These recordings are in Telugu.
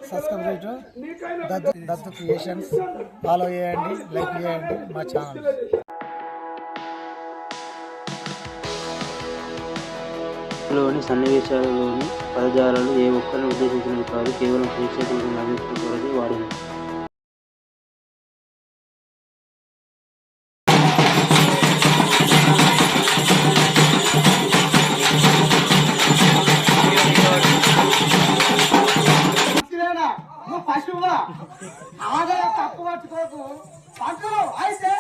సబ్స్క్రైబ్ దత్తు క్రియేషన్స్ ఫాలో చేయండి, లైక్ చేయండి మా ఛానల్. లోని సన్నివేశాలలోని పదజాలాలు ఏ ఒక్కరిని ఉద్దేశించినవి కాదు, కేవలం ప్రేక్షకులకు నవ్వించడం కొరకే వాడినవి. పశువుగా ఆదాయ తప్పు పట్టుకోకు పంటలు అయితే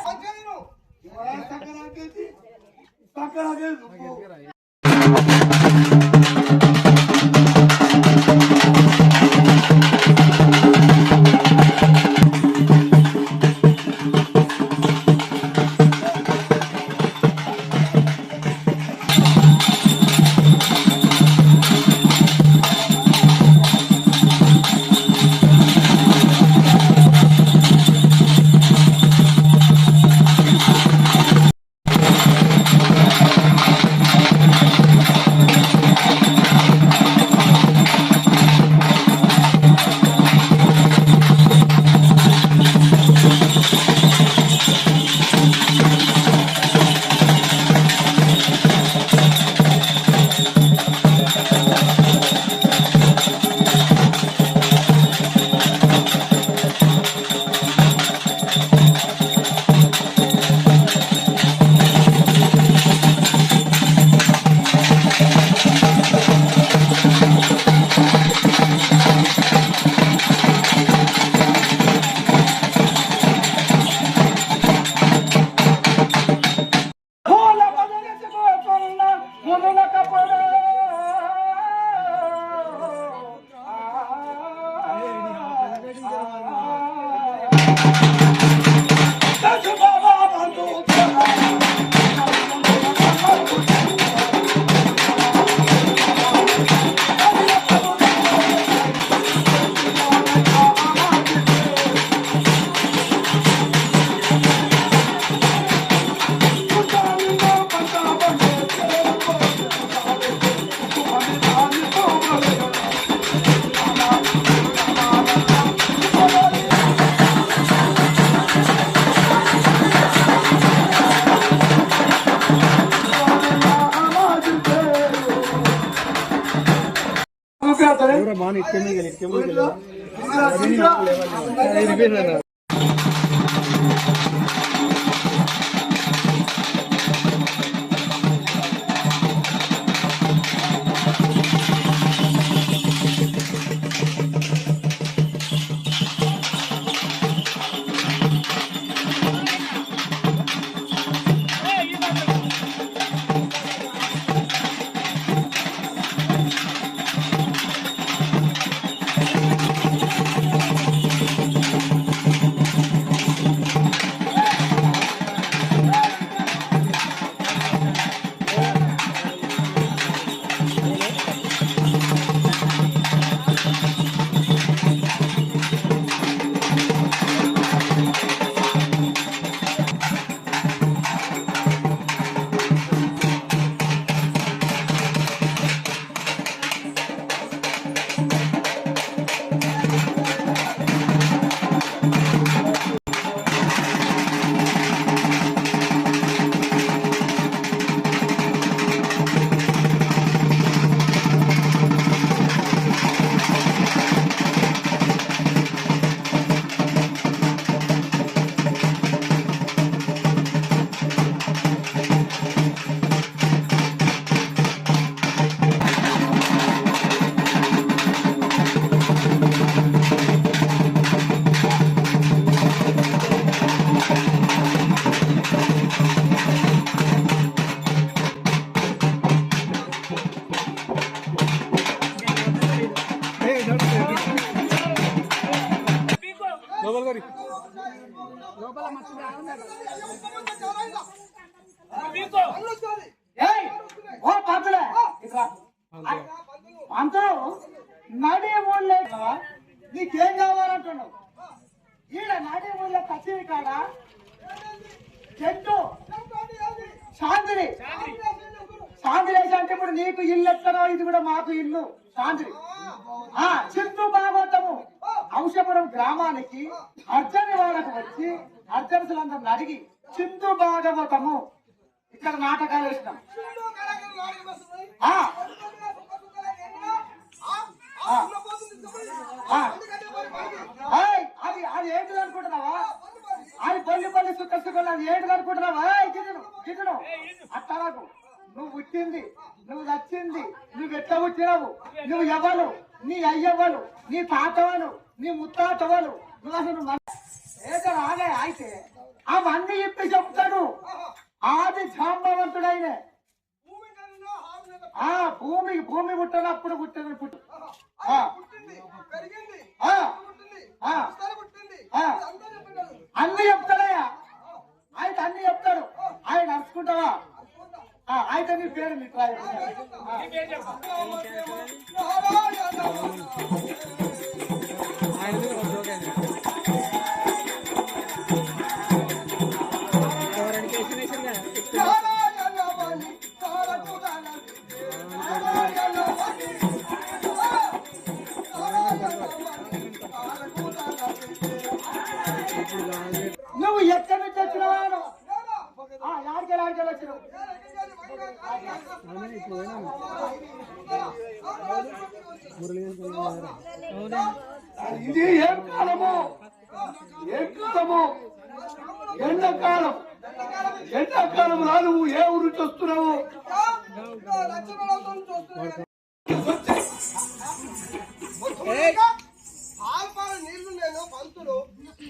मान इतने में गए అందరూ నడి ఊళ్ళో నీకేం కావాలంటున్నావు? ఈడ నడి ఊళ్ళో కచేరి కాడ చెట్టు శాంతిని శాంతిరేసి అంటే ఇప్పుడు నీకు ఇల్లు ఎక్కడో ఇది కూడా మాకు ఇల్లు శాంతిని చింతూ భాగవతము వంశపురం గ్రామానికి అర్జుని వాళ్ళకు వచ్చి అర్జనులందరిని అడిగి సింధు భాగవతము ఇక్కడ నాటకాలు వేసినాం. ఆ, అది అది ఏంటిది అనుకుంటున్నావా? అది పల్లి సుక్క సుక్కలు అది ఏంటిది అనుకుంటున్నావా? గిట్టును అట్టలకు నువ్వు పుట్టింది, నువ్వు నచ్చింది, నువ్వు ఎట్లా పుట్టినావు, నువ్వు ఎవరు, నీ అయ్యవ్వలు, నీ తాతవలు, నీ ముత్తాతవలు, నువ్వు అసలు ఏదో రాగా అయితే అవన్నీ ఇప్పి చెప్తాడు. ఆది జాంబవంతుడైన భూమి పుట్టనప్పుడు పుట్టిన పుట్టు అన్ని చెప్తాడయ్యా. ఆయన అన్ని చెప్తాడు. ఆయన నడుచుకుంటావా? అయితే నీ పేరు నీ ట్రై నువ్వు ఎక్కడి నుంచి వచ్చినావు? ఆడికెళ్ళి వచ్చినావు. ఇది ఏం కాలము? ఎండాకాలం. ఎండాకాలం రా. నువ్వు ఏ ఊరు నుంచి వస్తున్నావు? నీళ్లు నేను పంతులు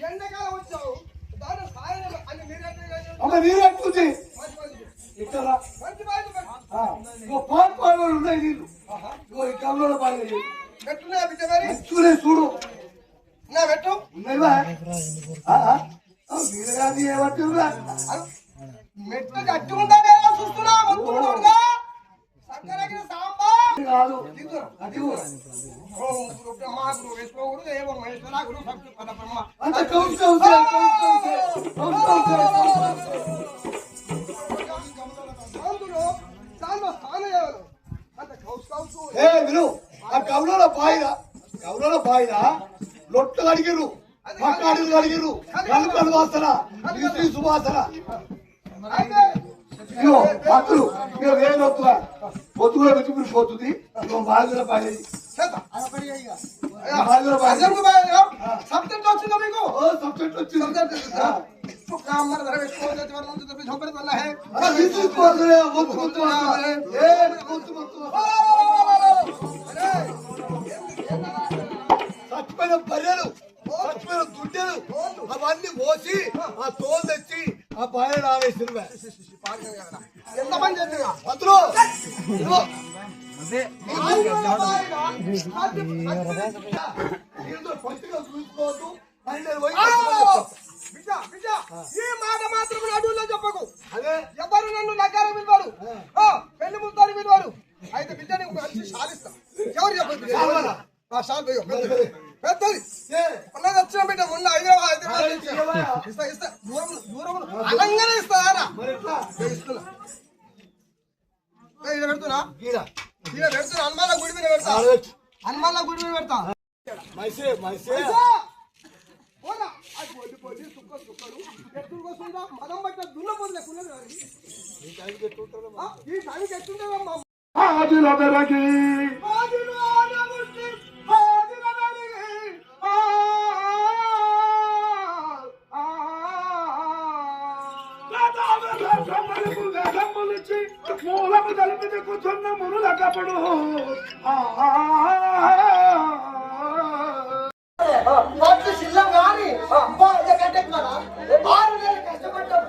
ఎండాకాలం వచ్చావు. దాని సాయం అని నీరెక్కుతుంది ఇక్కడ పాలు ఉన్నాయి. నీళ్ళు ఈ కళ్ళలో బాగా పెట్టున్నా బిడ్డ మరి చూడే చూడు. నా పెట్టు ఉన్నాయివా? మీరు కాదు ఏమంటున్నా? మెట్టు గట్టి ఉందా చూస్తున్నా. సక్కరగిన సాంబార్ కాదు అది బ్రహ్మాగురు విష్ణుగురు ఏమో మహేశ్వరాగురు పద బ్రహ్మ అంత విను. ఆ కవుల బాయిల లొట్లు అడిగిరు, మక్కాడులు అడిగిరు, కలుకలు వాసన, నీతి సువాసన. పంతులు వేలు వద్దుగా పొద్దుగా వెతుకుని పోతుంది. బాగా బాగా సబ్జెక్ట్ వచ్చిందా మీకు? సబ్జెక్ట్ వచ్చింది. చచ్చిపోయిన బర్రెలు, చచ్చిపోయిన దుడ్డెలు అవన్నీ పోసి ఆ తోలు తెచ్చి ఆ బాయలు ఆవేశారు. ఎంతమంది చెప్పినా అందులో చూసుకోవద్దు. ఈ మాట మాత్రం అడవుల్లో చెప్పకు. అదే ఎవరు నన్ను నగ్గారు పిలవారు, పెళ్లి ముస్తాను పిలవారు. అయితే బిడ్డని మంచి సాధిస్తా. ఎవరు చెప్పదు పెద్దది ఉన్నది వచ్చిన బిడ్డ మొన్న హైదరాబాద్ ఇస్తా దూరం అలంగానే ఇస్తారా? ఇస్తున్నా పెడుతున్నా పెడుతున్నా. హనుమాన్ల గుడి మీద పెడతా. హనుమాన్ల గుడి మీద పెడతా. మదం బట్ట దున్నపోతుంది. ఈ టైంకి ఎట్టుంటుందమ్మా? మూలము తలపితే కూర్చున్న మునులకప్పుడు శిల్లం కానీ కష్టపడ్డా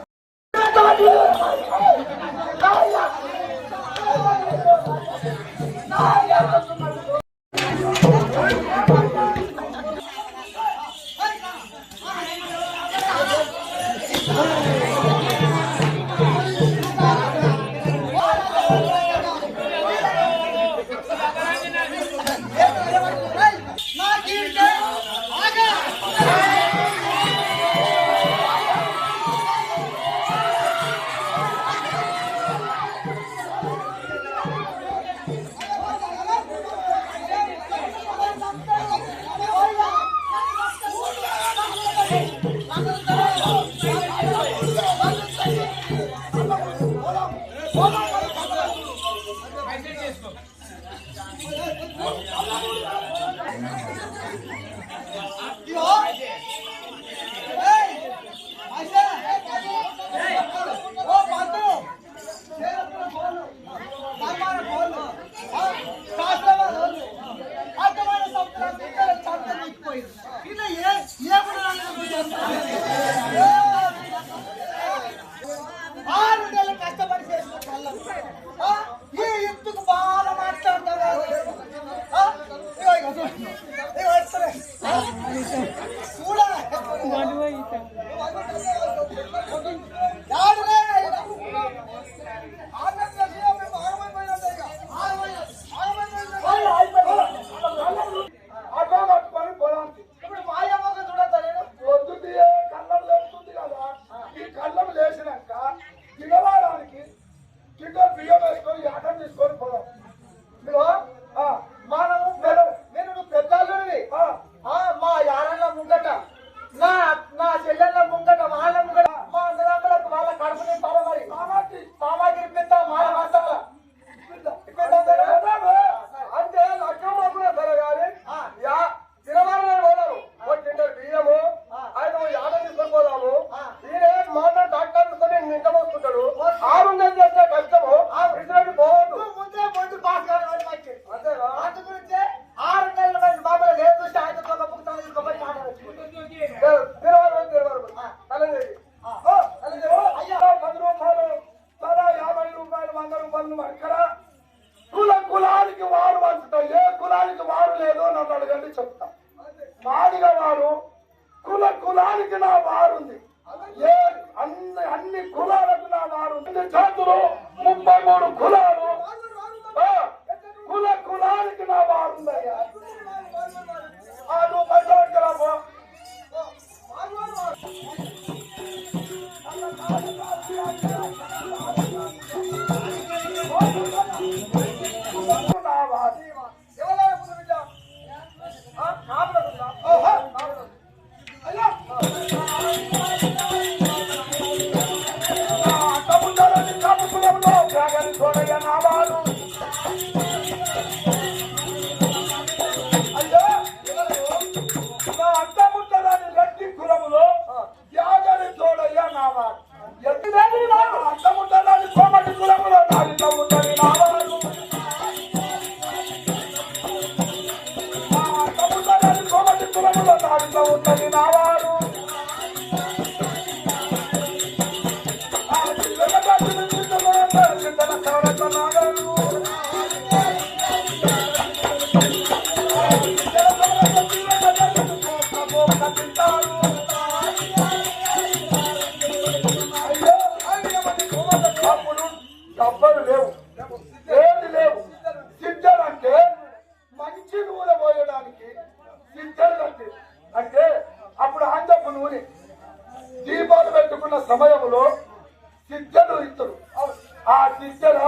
ఆగా మాదిగ వారు కులానికి నా వారుంది. అన్ని కులాలకు నా వారుంది. జాతులు 33 కులాలు. కులానికి నా వారుందయ్యా. నువ్వు మంచి రాబో. చూడగా నా వారు అయ్యా నా అడ్డముట్టలని గట్టి కులములో త్యాగని చూడయ్యా నా వారు. అడ్డముట్టలని కోమటి కులములో నాడితో ఉందని నా వారు. అడ్డముట్టలని కోమటి కులములో నాడితో ఉందని నా వారు. డబ్బలు లేవు, ఏది లేవు. సిద్ధలు అంటే మంచి నూనె పోయడానికి సిద్ధలు కట్టి అంటే అప్పుడు ఆంజపు నూనె దీపాలు పెట్టుకున్న సమయంలో సిద్ధలు ఇస్తారు. ఆ సిద్ధల